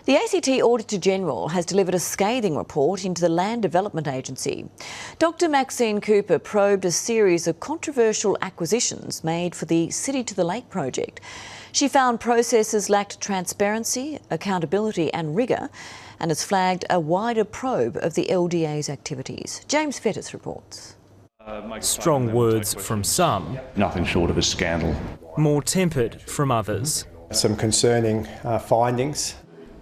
The ACT Auditor-General has delivered a scathing report into the Land Development Agency. Dr Maxine Cooper probed a series of controversial acquisitions made for the City to the Lake project. She found processes lacked transparency, accountability and rigour, and has flagged a wider probe of the LDA's activities. James Fettis reports. Strong words from some. Nothing short of a scandal. More tempered from others. Some concerning findings.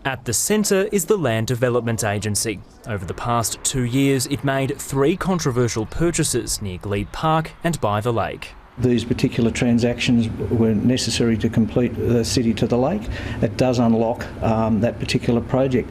At the centre is the Land Development Agency. Over the past 2 years, it made 3 controversial purchases near Glebe Park and by the lake. These particular transactions were necessary to complete the City to the Lake. It does unlock that particular project.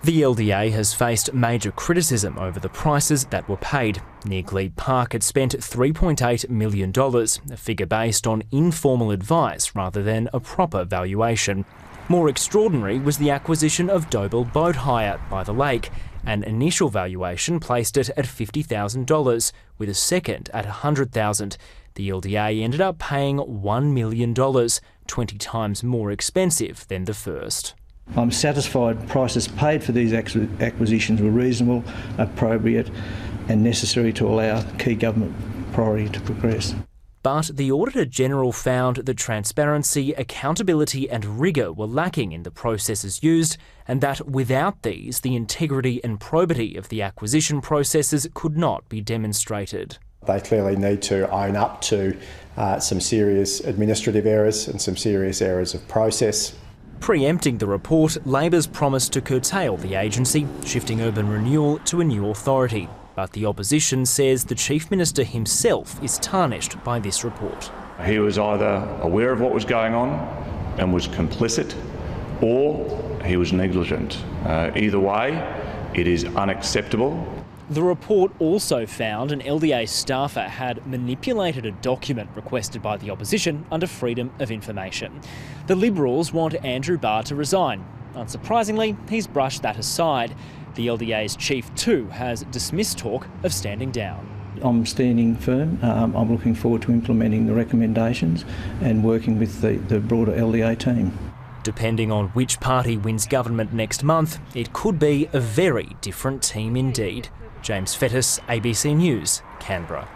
The LDA has faced major criticism over the prices that were paid. Near Glebe Park, it spent $3.8 million, a figure based on informal advice rather than a proper valuation. More extraordinary was the acquisition of Dobell Boat Hire by the lake. An initial valuation placed it at $50,000, with a second at $100,000. The LDA ended up paying $1 million, 20 times more expensive than the first. I'm satisfied prices paid for these acquisitions were reasonable, appropriate and necessary to allow key government priority to progress. But the Auditor-General found that transparency, accountability and rigour were lacking in the processes used, and that without these, the integrity and probity of the acquisition processes could not be demonstrated. They clearly need to own up to some serious administrative errors and some serious errors of process. Preempting the report, Labor's promised to curtail the agency, shifting urban renewal to a new authority. But the opposition says the Chief Minister himself is tarnished by this report. He was either aware of what was going on and was complicit, or he was negligent. Either way, it is unacceptable. The report also found an LDA staffer had manipulated a document requested by the opposition under Freedom of Information. The Liberals want Andrew Barr to resign. Unsurprisingly, he's brushed that aside. The LDA's chief too has dismissed talk of standing down. I'm standing firm. I'm looking forward to implementing the recommendations and working with the broader LDA team. Depending on which party wins government next month, it could be a very different team indeed. James Fettis, ABC News, Canberra.